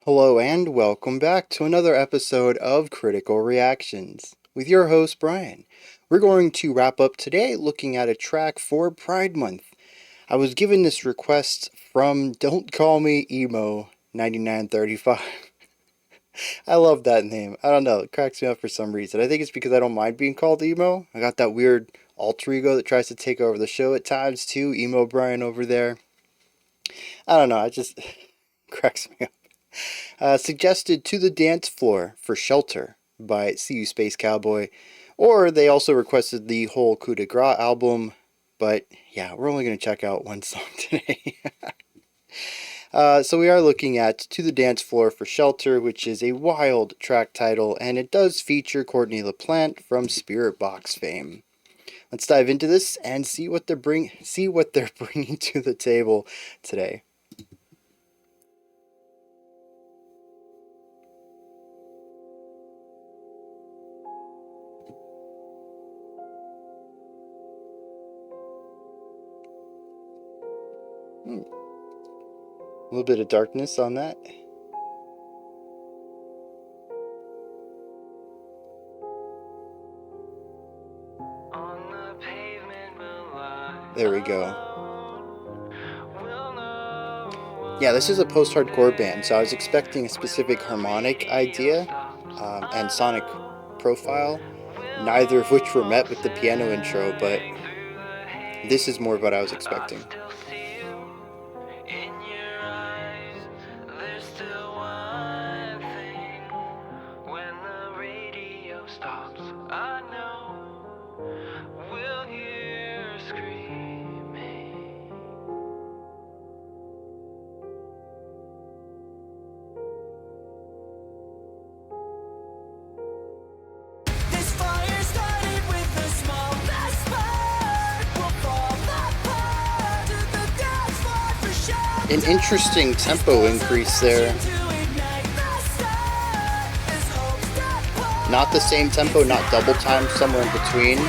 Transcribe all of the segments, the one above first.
Hello and welcome back to another episode of Critical Reactions with your host Bryan. We're going to wrap up today looking at a track for Pride Month. I was given this request from Don't Call Me Emo 9935. I love that name. I don't know, it cracks me up for some reason. I think it's because I don't mind being called emo. I got that weird alter ego that tries to take over the show at times too. Emo Bryan over there. I don't know, it just cracks me up. Suggested To the Dance Floor for Shelter by SeeYouSpaceCowboy. Or they also requested the whole Coup de Grace album. But yeah, we're only going to check out one song today. So we are looking at To the Dance Floor for Shelter, which is a wild track title, and it does feature Courtney LaPlante from Spirit Box fame. Let's dive into this and see what they're bringing to the table today. A little bit of darkness on that. There we go. Yeah, this is a post-hardcore band, so I was expecting a specific harmonic idea and sonic profile, neither of which were met with the piano intro, but this is more of what I was expecting. An interesting tempo increase there. Not the same tempo, not double time, somewhere in between.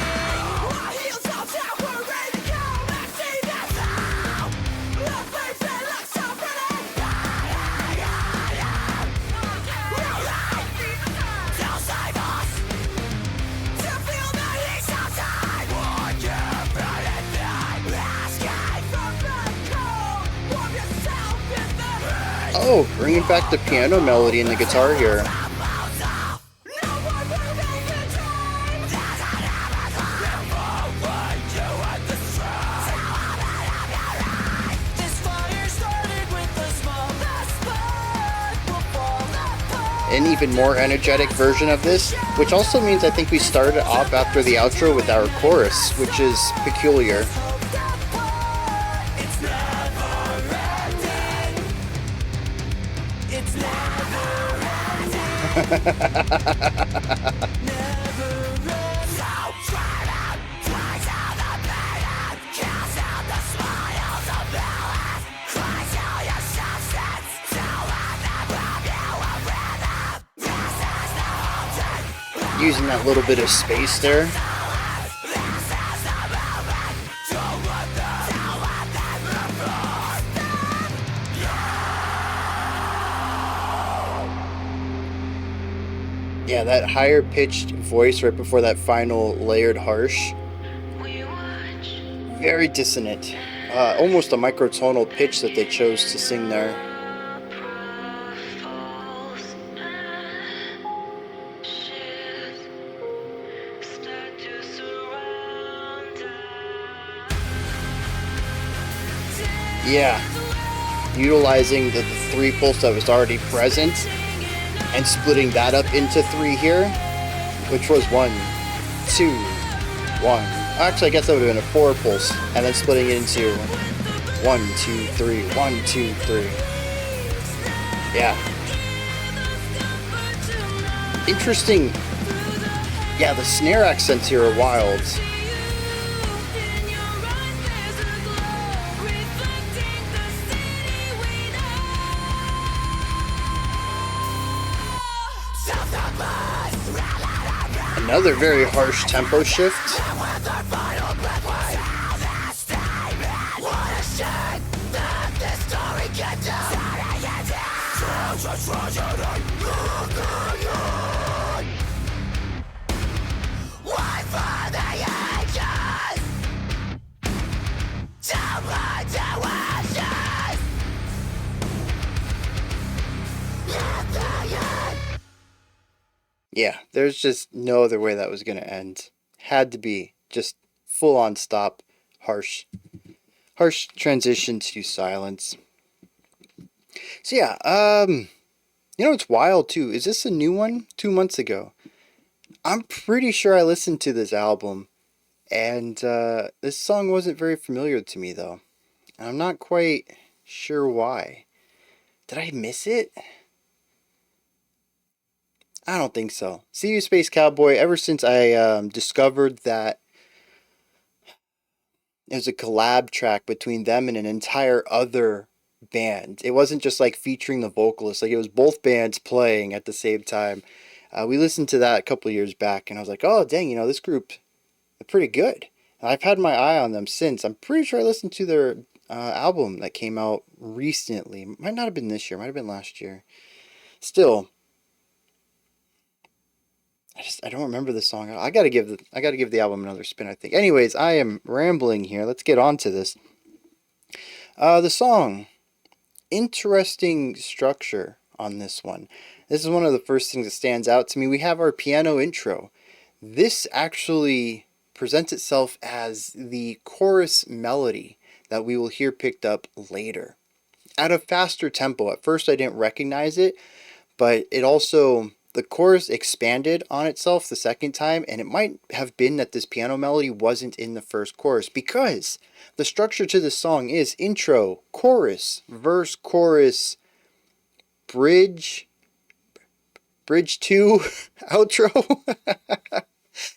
Oh, bringing back the piano melody and the guitar here. An even more energetic version of this, which also means I think we started off after the outro with our chorus, which is peculiar. Using that little bit of space there. Yeah, that higher pitched voice right before that final layered harsh. Very dissonant. Almost a microtonal pitch that they chose to sing there. Yeah, utilizing the 3 pulse that was already present and splitting that up into 3 here, which was 1, 2, 1. Actually, I guess that would have been a 4 pulse, and then splitting it into 1, 2, 3, 1, 2, 3. Yeah. Interesting. Yeah, the snare accents here are wild. Another very harsh tempo shift. Yeah, there's just no other way that was going to end. Had to be just full on stop, harsh transition to silence. So yeah, it's wild too. Is this a new one? 2 months ago. I'm pretty sure I listened to this album, and this song wasn't very familiar to me though. And I'm not quite sure why. Did I miss it? I don't think so. See You Space Cowboy, ever since I discovered that it was a collab track between them and an entire other band. It wasn't just like featuring the vocalist, like it was both bands playing at the same time. We listened to that a couple of years back, and I was like, oh, dang, this group, they're pretty good. And I've had my eye on them since. I'm pretty sure I listened to their album that came out recently. Might not have been this year, might have been last year. Still, I don't remember the song. I gotta give the album another spin, I think. Anyways, I am rambling here. Let's get on to this. The song, interesting structure on this one. This is one of the first things that stands out to me. We have our piano intro. This actually presents itself as the chorus melody that we will hear picked up later at a faster tempo. At first I didn't recognize it, but the chorus expanded on itself the second time, and it might have been that this piano melody wasn't in the first chorus, because the structure to the song is intro, chorus, verse, chorus, bridge 2, outro.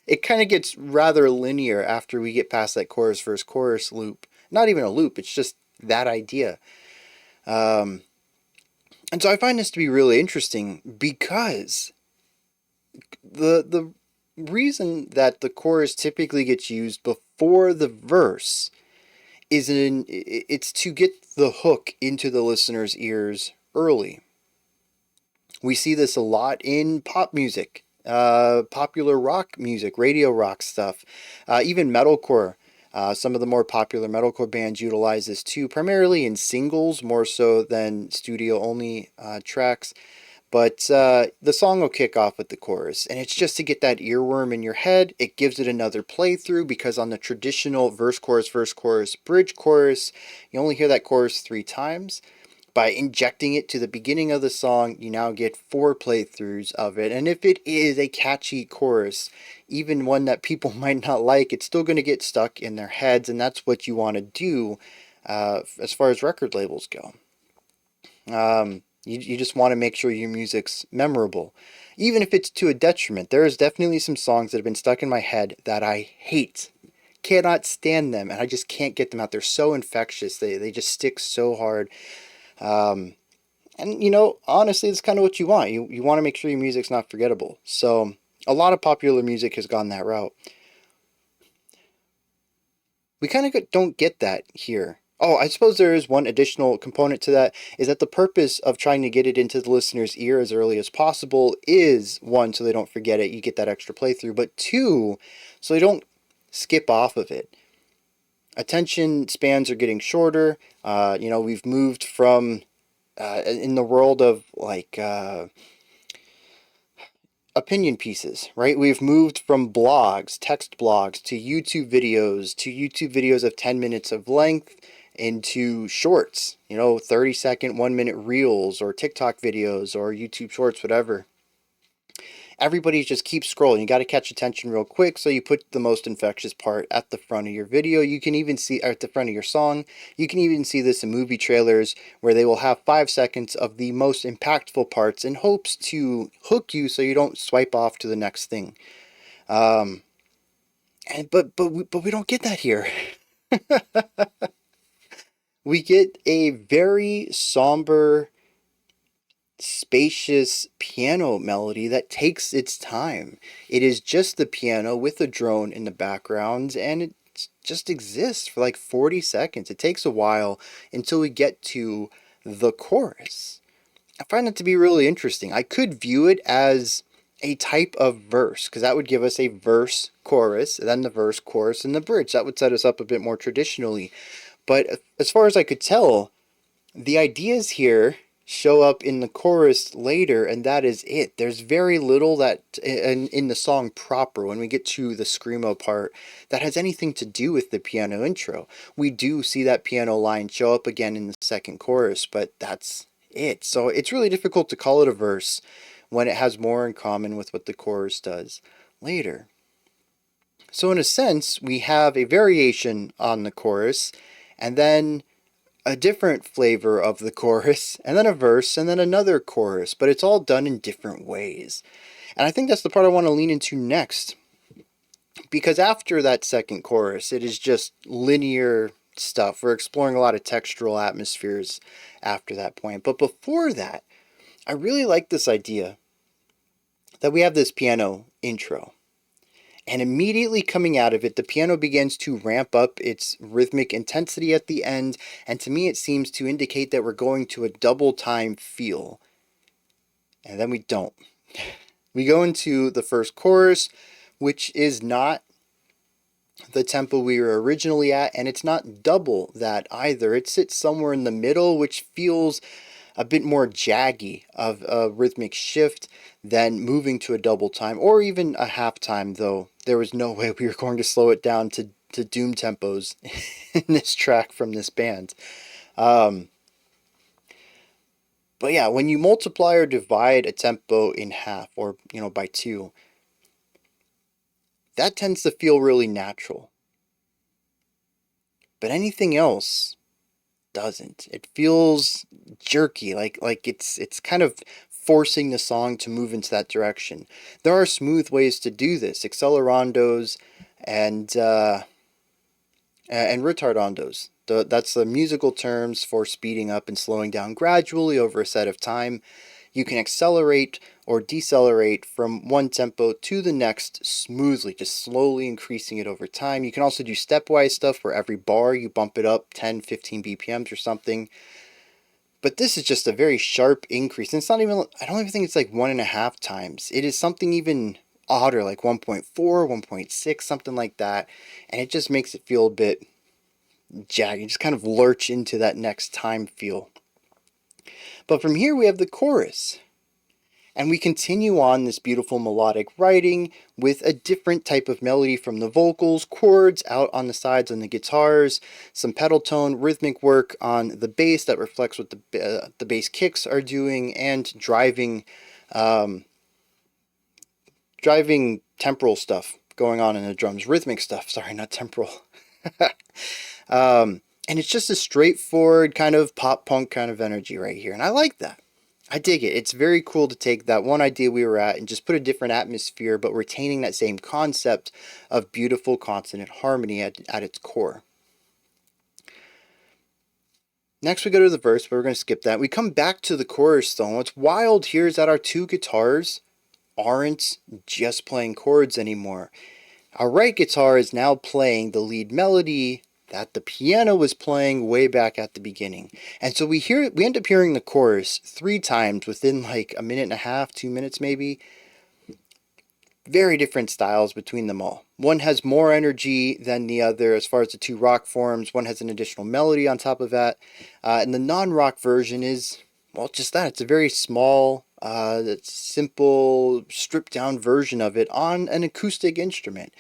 It kind of gets rather linear after we get past that chorus, verse, chorus loop. Not even a loop, it's just that idea. And so I find this to be really interesting, because the reason that the chorus typically gets used before the verse it's to get the hook into the listener's ears early. We see this a lot in pop music, popular rock music, radio rock stuff, even metalcore. Some of the more popular metalcore bands utilize this too, primarily in singles more so than studio-only tracks. But the song will kick off with the chorus, and it's just to get that earworm in your head. It gives it another playthrough, because on the traditional verse, chorus, bridge, chorus, you only hear that chorus 3 times. By injecting it to the beginning of the song, you now get 4 playthroughs of it. And if it is a catchy chorus, even one that people might not like, it's still going to get stuck in their heads, and that's what you want to do as far as record labels go. You just want to make sure your music's memorable, even if it's to a detriment. There is definitely some songs that have been stuck in my head that I hate. Cannot stand them, and I just can't get them out. They're so infectious. They just stick so hard. And honestly, it's kind of what you want. You want to make sure your music's not forgettable. So a lot of popular music has gone that route. We kind of don't get that here. Oh, I suppose there is one additional component to that, is that the purpose of trying to get it into the listener's ear as early as possible is, 1, so they don't forget it, you get that extra playthrough, but 2, so they don't skip off of it. Attention spans are getting shorter. We've moved from, in the world of opinion pieces, right? We've moved from blogs, text blogs, to YouTube videos of 10 minutes of length, into shorts, 30-second, 1-minute reels, or TikTok videos, or YouTube shorts, whatever. Everybody just keeps scrolling. You got to catch attention real quick, so you put the most infectious part at the front of your video. You can even see at the front of your song. You can even see this in movie trailers, where they will have 5 seconds of the most impactful parts in hopes to hook you so you don't swipe off to the next thing. But we don't get that here. We get a very somber, spacious piano melody that takes its time. It is just the piano with a drone in the background, and it just exists for like 40 seconds. It takes a while until we get to the chorus. I find that to be really interesting. I could view it as a type of verse, because that would give us a verse chorus, and then the verse chorus and the bridge. That would set us up a bit more traditionally. But as far as I could tell, the ideas here show up in the chorus later, and that is it. There's very little that in the song proper, when we get to the screamo part, that has anything to do with the piano intro. We do see that piano line show up again in the second chorus, but that's it. So it's really difficult to call it a verse when it has more in common with what the chorus does later. So in a sense, we have a variation on the chorus, and then a different flavor of the chorus, and then a verse, and then another chorus, but it's all done in different ways. And I think that's the part I want to lean into next, because after that second chorus, it is just linear stuff. We're exploring a lot of textural atmospheres after that point. But before that, I really like this idea that we have this piano intro. And immediately coming out of it, the piano begins to ramp up its rhythmic intensity at the end, and to me it seems to indicate that we're going to a double time feel. And then we don't. We go into the first chorus, which is not the tempo we were originally at, and it's not double that either. It sits somewhere in the middle, which feels a bit more jaggy of a rhythmic shift than moving to a double time or even a half time, though there was no way we were going to slow it down to doom tempos in this track from this band. But yeah, when you multiply or divide a tempo in half, or by two, that tends to feel really natural. But anything else doesn't. It feels jerky, like it's kind of forcing the song to move into that direction. There are smooth ways to do this, accelerandos and retardandos. That's the musical terms for speeding up and slowing down gradually over a set of time. You can accelerate or decelerate from one tempo to the next smoothly, just slowly increasing it over time. You can also do stepwise stuff where every bar you bump it up 10, 15 BPMs or something. But this is just a very sharp increase. And it's not even, I don't even think it's like 1.5 times. It is something even odder, like 1.4, 1.6, something like that. And it just makes it feel a bit jagged. You just kind of lurch into that next time feel. But from here we have the chorus. And we continue on this beautiful melodic writing with a different type of melody from the vocals, chords out on the sides on the guitars, some pedal tone, rhythmic work on the bass that reflects what the bass kicks are doing, and driving temporal stuff going on in the drums. Rhythmic stuff, sorry, not temporal. And it's just a straightforward kind of pop punk kind of energy right here, and I like that. I dig it. It's very cool to take that one idea we were at and just put a different atmosphere, but retaining that same concept of beautiful consonant harmony at its core. Next we go to the verse, but we're going to skip that. We come back to the chorus though. What's wild here is that our two guitars aren't just playing chords anymore. Our right guitar is now playing the lead melody that the piano was playing way back at the beginning. And so we end up hearing the chorus 3 times within like a minute and a half, 2 minutes maybe. Very different styles between them all. One has more energy than the other as far as the two rock forms. One has an additional melody on top of that. And the non-rock version is, well, just that. It's a very small, simple, stripped down version of it on an acoustic instrument.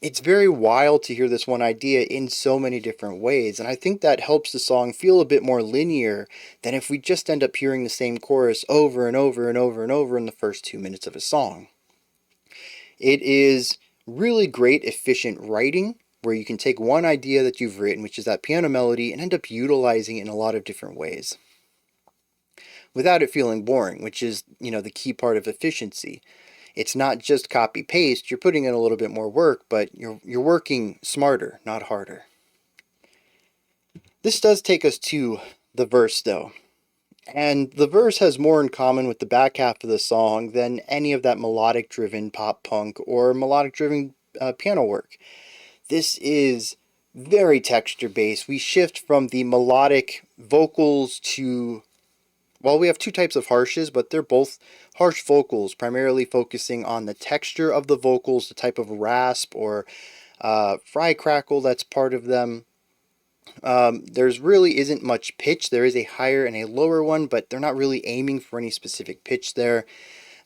It's very wild to hear this one idea in so many different ways, and I think that helps the song feel a bit more linear than if we just end up hearing the same chorus over and over and over and over in the first 2 minutes of a song. It is really great, efficient writing, where you can take one idea that you've written, which is that piano melody, and end up utilizing it in a lot of different ways, without it feeling boring, which is, the key part of efficiency. It's not just copy paste, you're putting in a little bit more work, but you're working smarter, not harder. This does take us to the verse though. And the verse has more in common with the back half of the song than any of that melodic driven pop punk or melodic driven piano work. This is very texture based. We shift from the melodic vocals to well, we have two types of harshes, but they're both harsh vocals, primarily focusing on the texture of the vocals, the type of rasp or fry crackle that's part of them. There's really isn't much pitch. There is a higher and a lower one, but they're not really aiming for any specific pitch there.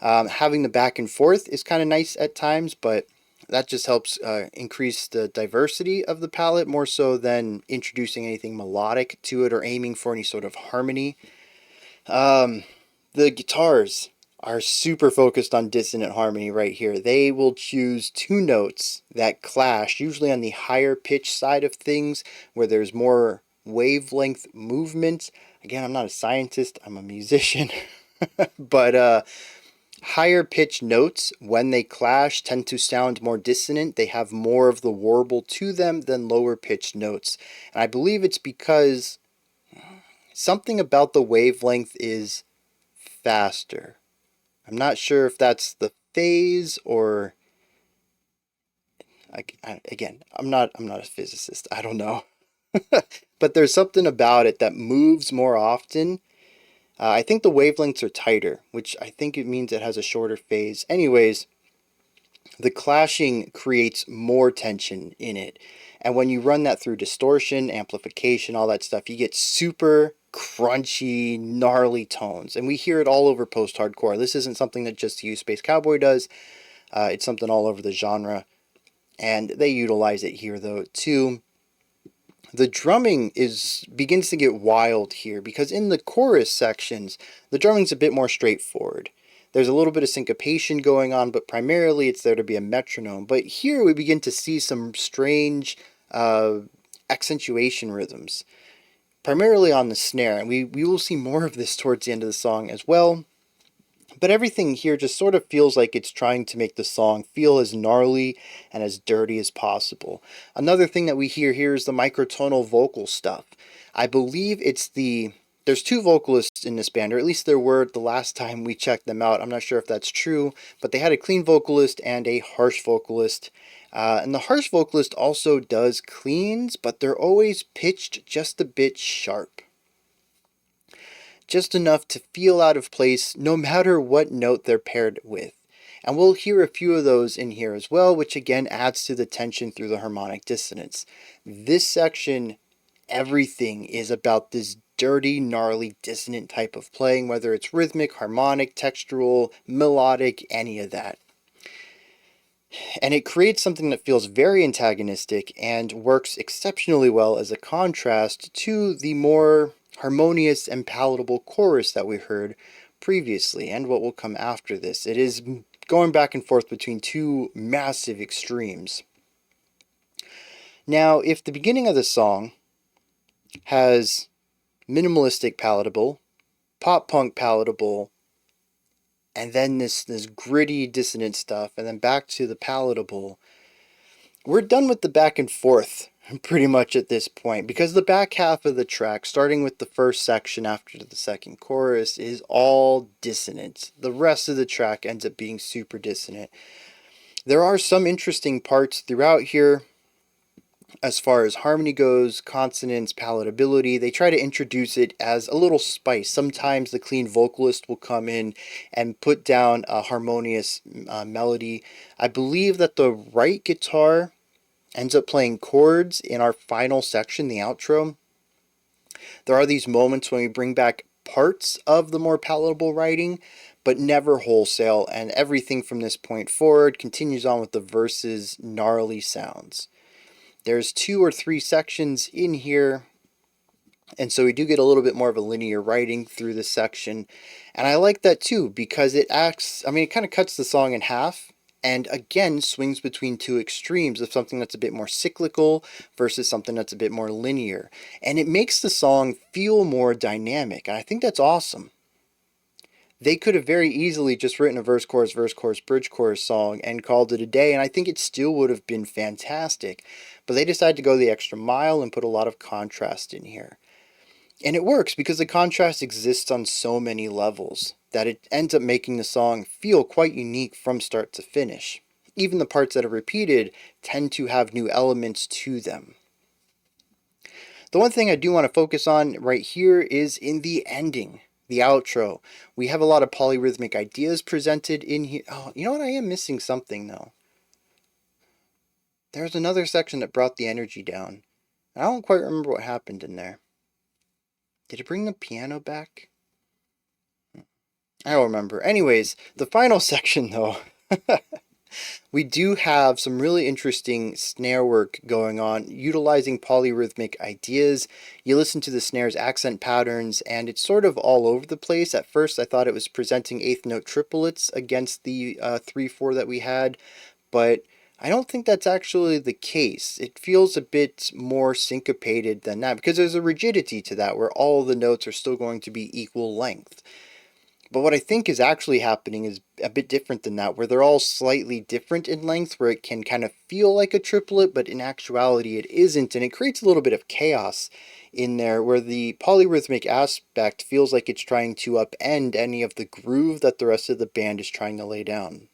Having the back and forth is kind of nice at times, but that just helps increase the diversity of the palette more so than introducing anything melodic to it or aiming for any sort of harmony. The guitars are super focused on dissonant harmony right here. They will choose two notes that clash, usually on the higher pitch side of things where there's more wavelength movement. Again, I'm not a scientist, I'm a musician. But higher pitch notes, when they clash, tend to sound more dissonant. They have more of the warble to them than lower pitched notes. And I believe it's because something about the wavelength is faster. I'm not sure if that's the phase or again, I'm not a physicist. I don't know. But there's something about it that moves more often. I think the wavelengths are tighter, which I think it means it has a shorter phase. Anyways, the clashing creates more tension in it. And when you run that through distortion, amplification, all that stuff, you get super crunchy, gnarly tones. And we hear it all over post-hardcore. This isn't something that just SeeYouSpaceCowboy does. It's something all over the genre. And they utilize it here, though, too. The drumming begins to get wild here because in the chorus sections, the drumming's a bit more straightforward. There's a little bit of syncopation going on, but primarily it's there to be a metronome. But here we begin to see some strange accentuation rhythms, primarily on the snare. And we will see more of this towards the end of the song as well. But everything here just sort of feels like it's trying to make the song feel as gnarly and as dirty as possible. Another thing that we hear here is the microtonal vocal stuff. I believe there's two vocalists in this band, or at least there were the last time we checked them out. I'm not sure if that's true, but they had a clean vocalist and a harsh vocalist. And the harsh vocalist also does cleans, but they're always pitched just a bit sharp. Just enough to feel out of place no matter what note they're paired with. And we'll hear a few of those in here as well, which again adds to the tension through the harmonic dissonance. This section, everything is about this dirty, gnarly, dissonant type of playing, whether it's rhythmic, harmonic, textural, melodic, any of that. And it creates something that feels very antagonistic and works exceptionally well as a contrast to the more harmonious and palatable chorus that we heard previously and what will come after this. It is going back and forth between two massive extremes. Now, if the beginning of the song has minimalistic palatable, pop punk palatable, and then this gritty dissonant stuff, and then back to the palatable, we're done with the back and forth pretty much at this point, because the back half of the track, starting with the first section after the second chorus, is all dissonant. The rest of the track ends up being super dissonant. There are some interesting parts throughout here as far as harmony goes, consonants, palatability. They try to introduce it as a little spice. Sometimes the clean vocalist will come in and put down a harmonious melody. I believe that the right guitar ends up playing chords in our final section, the outro. There are these moments when we bring back parts of the more palatable writing, but never wholesale, and everything from this point forward continues on with the verses' gnarly sounds. There's 2 or 3 sections in here, and so we do get a little bit more of a linear writing through this section, and I like that too, because it kind of cuts the song in half, and again swings between two extremes of something that's a bit more cyclical versus something that's a bit more linear. And it makes the song feel more dynamic. And I think that's awesome. They could have very easily just written a verse, chorus, bridge, chorus song and called it a day, and I think it still would have been fantastic. But they decided to go the extra mile and put a lot of contrast in here. And it works because the contrast exists on so many levels that it ends up making the song feel quite unique from start to finish. Even the parts that are repeated tend to have new elements to them. The one thing I do want to focus on right here is in the ending. the outro. We have a lot of polyrhythmic ideas presented in here. Oh, you know what? I am missing something though. There's another section that brought the energy down. I don't quite remember what happened in there. Did it bring the piano back? I don't remember. Anyways, the final section though. We do have some really interesting snare work going on, utilizing polyrhythmic ideas. You listen to the snare's accent patterns, and it's sort of all over the place. At first, I thought it was presenting eighth note triplets against the 3/4 that we had, but I don't think that's actually the case. It feels a bit more syncopated than that, because there's a rigidity to that, where all the notes are still going to be equal length. But what I think is actually happening is a bit different than that, where they're all slightly different in length, where it can kind of feel like a triplet, but in actuality it isn't, and it creates a little bit of chaos in there, where the polyrhythmic aspect feels like it's trying to upend any of the groove that the rest of the band is trying to lay down.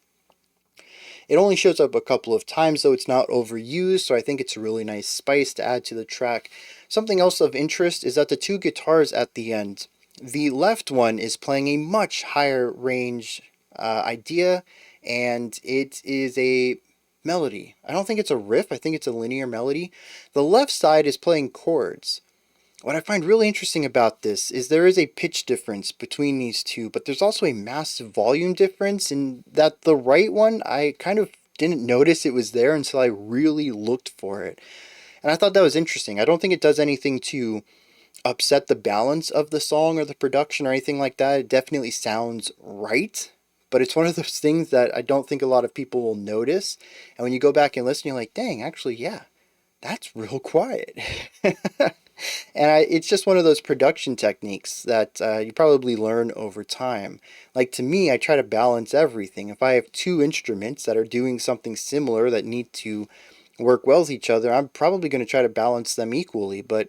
It only shows up a couple of times, though it's not overused, so I think it's a really nice spice to add to the track. Something else of interest is that the two guitars at the end, the left one is playing a much higher range idea, and it is a melody. I don't think it's a riff, I think it's a linear melody. The left side is playing chords. What I find really interesting about this is there is a pitch difference between these two, but there's also a massive volume difference in that the right one, I kind of didn't notice it was there until I really looked for it. And I thought that was interesting. I don't think it does anything to upset the balance of the song or the production or anything like that. It definitely sounds right, but it's one of those things that I don't think a lot of people will notice. And when you go back and listen, you're like, dang, actually, yeah, that's real quiet. And it's just one of those production techniques that you probably learn over time. Like to me, I try to balance everything. If I have two instruments that are doing something similar that need to work well with each other, I'm probably going to try to balance them equally, but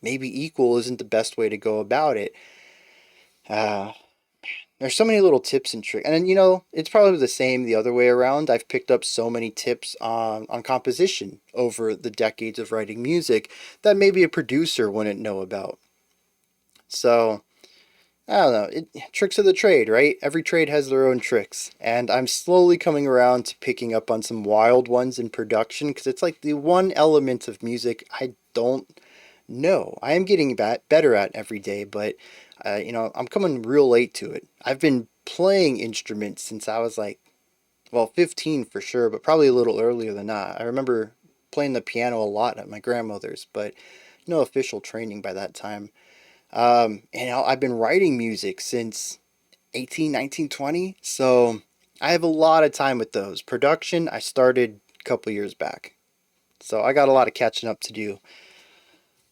maybe equal isn't the best way to go about it. There's so many little tips and tricks. And you know, it's probably the same the other way around. I've picked up so many tips on composition over the decades of writing music that maybe a producer wouldn't know about. So, I don't know. Tricks of the trade, right? Every trade has their own tricks. And I'm slowly coming around to picking up on some wild ones in production, because it's like the one element of music I don't know. I am getting better at every day, but you know, I'm coming real late to it. I've been playing instruments since I was like, well, 15 for sure, but probably a little earlier than that. I remember playing the piano a lot at my grandmother's, but no official training by that time. And I've been writing music since 18, 19, 20, so I have a lot of time with those. Production, I started a couple years back, so I got a lot of catching up to do.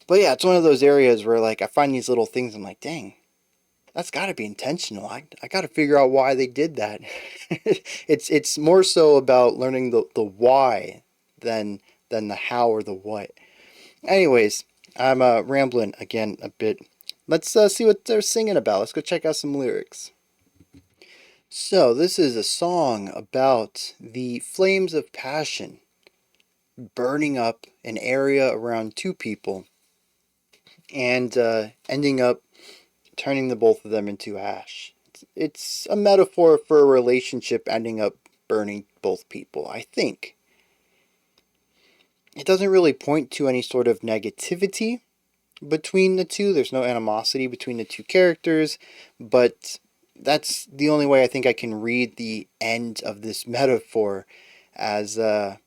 But yeah, it's one of those areas where like I find these little things, I'm like, dang, that's got to be intentional. I got to figure out why they did that. It's more so about learning the why than the how or the what. Anyways, I'm rambling again a bit. Let's see what they're singing about. Let's go check out some lyrics. So this is a song about the flames of passion burning up an area around two people and ending up turning the both of them into ash. It's a metaphor for a relationship ending up burning both people, I think. It doesn't really point to any sort of negativity between the two. There's no animosity between the two characters, but that's the only way I think I can read the end of this metaphor, as their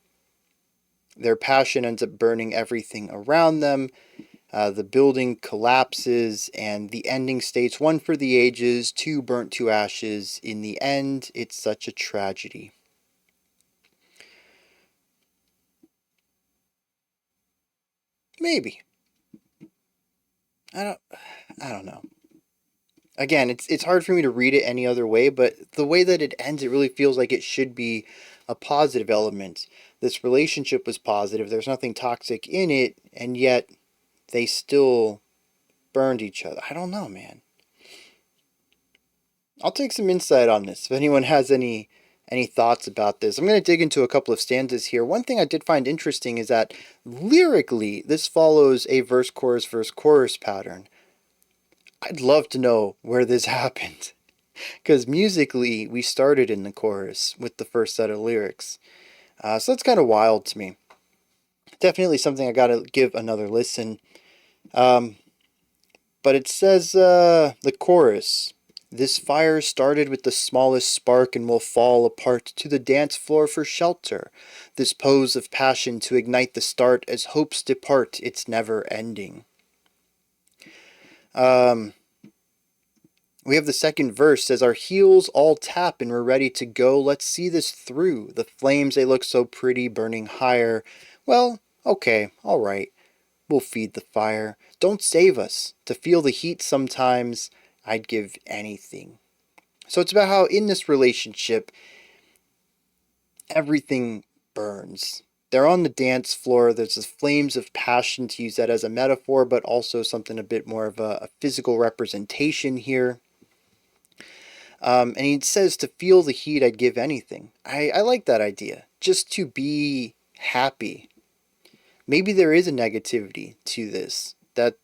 passion ends up burning everything around them. The building collapses, and the ending states, one for the ages, two burnt to ashes. In the end, it's such a tragedy. Maybe. I don't. I don't know. Again, it's hard for me to read it any other way, but the way that it ends, it really feels like it should be a positive element. This relationship was positive. There's nothing toxic in it, and yet they still burned each other. I don't know, man. I'll take some insight on this if anyone has any thoughts about this. I'm going to dig into a couple of stanzas here. One thing I did find interesting is that lyrically, this follows a verse chorus pattern. I'd love to know where this happened. Because musically, we started in the chorus with the first set of lyrics. So that's kind of wild to me. Definitely something I gotta give another listen. Um, but it says, the chorus. This fire started with the smallest spark and will fall apart to the dance floor for shelter. This pose of passion to ignite the start as hopes depart, it's never ending. Um, we have the second verse says, our heels all tap and we're ready to go. Let's see this through. The flames, they look so pretty, burning higher. Well, okay, all right. We'll feed the fire. Don't save us. To feel the heat sometimes, I'd give anything. So it's about how in this relationship, everything burns. They're on the dance floor. There's this flames of passion, to use that as a metaphor, but also something a bit more of a physical representation here. And he says, to feel the heat, I'd give anything. I like that idea. Just to be happy. Maybe there is a negativity to this, that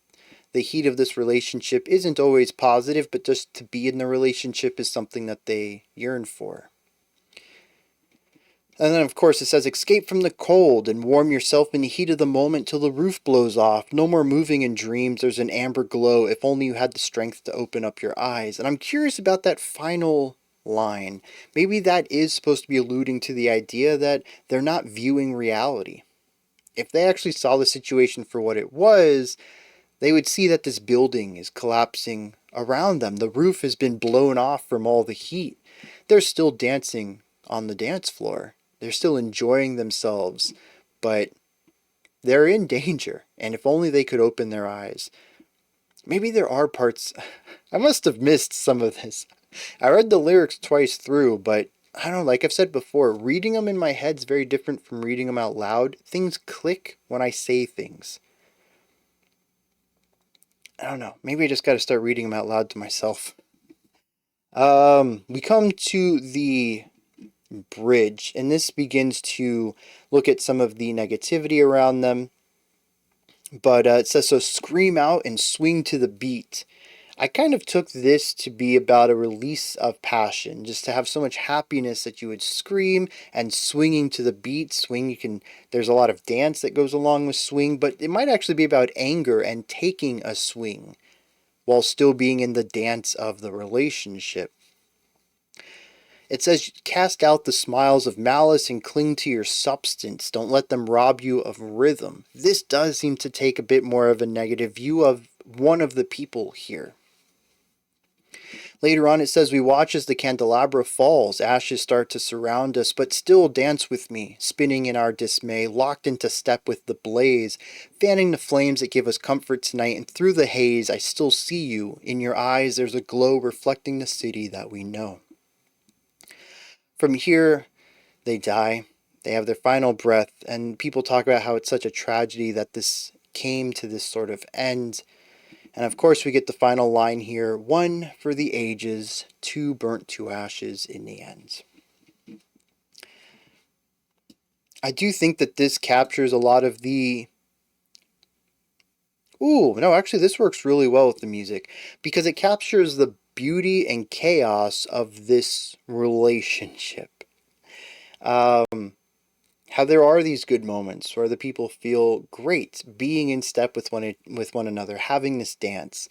the heat of this relationship isn't always positive, but just to be in the relationship is something that they yearn for. And then, of course, it says, escape from the cold and warm yourself in the heat of the moment till the roof blows off. No more moving in dreams. There's an amber glow. If only you had the strength to open up your eyes. And I'm curious about that final line. Maybe that is supposed to be alluding to the idea that they're not viewing reality. If they actually saw the situation for what it was, they would see that this building is collapsing around them. The roof has been blown off from all the heat. They're still dancing on the dance floor. They're still enjoying themselves, but they're in danger. And if only they could open their eyes. Maybe there are parts. I must have missed some of this. I read the lyrics twice through, but I don't know, like I've said before, reading them in my head is very different from reading them out loud. Things click when I say things. I don't know. Maybe I just got to start reading them out loud to myself. We come to the bridge, and this begins to look at some of the negativity around them. But it says, so scream out and swing to the beat. I kind of took this to be about a release of passion, just to have so much happiness that you would scream, and swinging to the beat. Swing, there's a lot of dance that goes along with swing, but it might actually be about anger and taking a swing while still being in the dance of the relationship. It says, cast out the smiles of malice and cling to your substance. Don't let them rob you of rhythm. This does seem to take a bit more of a negative view of one of the people here. Later on it says, we watch as the candelabra falls, ashes start to surround us, but still dance with me, spinning in our dismay, locked into step with the blaze, fanning the flames that give us comfort tonight, and through the haze I still see you. In your eyes there's a glow reflecting the city that we know. From here, they die. They have their final breath, and people talk about how it's such a tragedy that this came to this sort of end. And of course, we get the final line here, one for the ages, two burnt to ashes in the end. I do think that this captures a lot of the... Ooh, no, actually this works really well with the music, because it captures the beauty and chaos of this relationship. How there are these good moments where the people feel great being in step with one another, having this dance.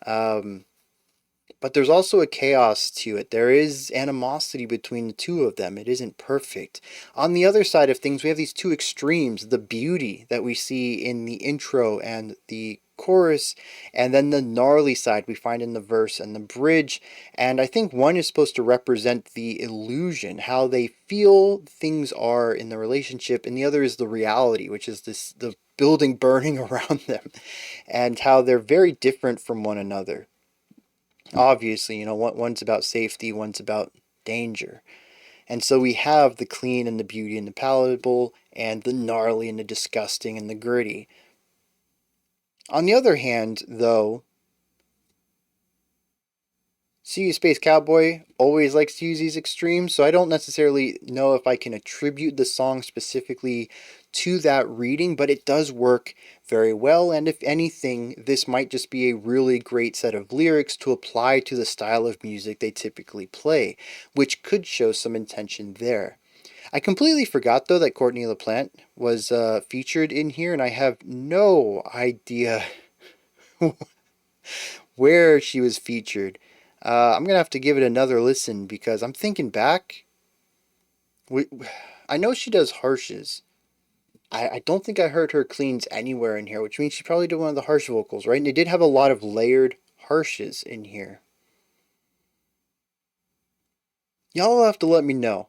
But there's also a chaos to it. There is animosity between the two of them. It isn't perfect. On the other side of things, we have these two extremes, the beauty that we see in the intro and the chorus, and then the gnarly side we find in the verse and the bridge. And I think one is supposed to represent the illusion, how they feel things are in the relationship, and the other is the reality, which is the building burning around them, and how they're very different from one another. Obviously, one's about safety, one's about danger. And so we have the clean and the beauty and the palatable, and the gnarly and the disgusting and the gritty. On the other hand, though, SeeYouSpaceCowboy always likes to use these extremes, so I don't necessarily know if I can attribute the song specifically to that reading, but it does work very well, and if anything, this might just be a really great set of lyrics to apply to the style of music they typically play, which could show some intention there. I completely forgot, though, that Courtney LaPlante was featured in here, and I have no idea where she was featured. I'm going to have to give it another listen because I'm thinking back. I know she does harshes. I don't think I heard her cleans anywhere in here, which means she probably did one of the harsh vocals, right? And they did have a lot of layered harshes in here. Y'all will have to let me know.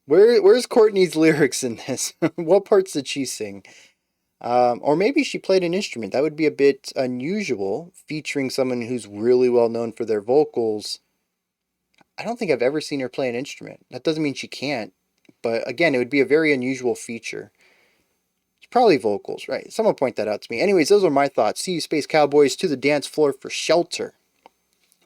Where's Courtney's lyrics in this? What parts did she sing? Or maybe she played an instrument. That would be a bit unusual, featuring someone who's really well known for their vocals. I don't think I've ever seen her play an instrument. That doesn't mean she can't, but again, it would be a very unusual feature. It's probably vocals, right? Someone point that out to me. Anyways, those are my thoughts. See You Space Cowboys to the dance floor for Shelter.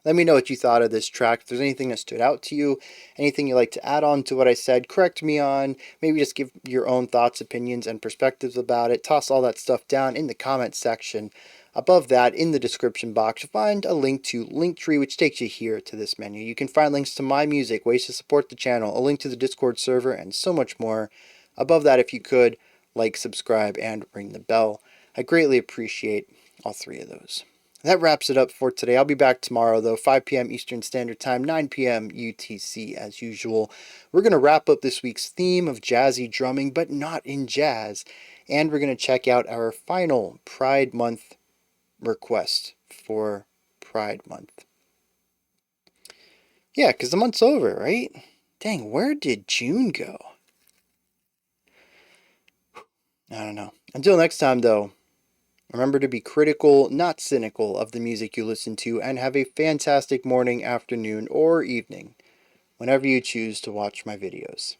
Let me know what you thought of this track. If there's anything that stood out to you, anything you'd like to add on to what I said, correct me on, maybe just give your own thoughts, opinions, and perspectives about it. Toss all that stuff down in the comment section. Above that, in the description box, you'll find a link to Linktree, which takes you here to this menu. You can find links to my music, ways to support the channel, a link to the Discord server, and so much more. Above that, if you could, like, subscribe, and ring the bell. I greatly appreciate all three of those. That wraps it up for today. I'll be back tomorrow, though, 5 p.m. Eastern Standard Time, 9 p.m. UTC, as usual. We're going to wrap up this week's theme of jazzy drumming, but not in jazz. And we're going to check out our final Pride Month request for Pride Month. Yeah, because the month's over, right? Dang, where did June go? I don't know. Until next time, though. Remember to be critical, not cynical, of the music you listen to, and have a fantastic morning, afternoon, or evening, whenever you choose to watch my videos.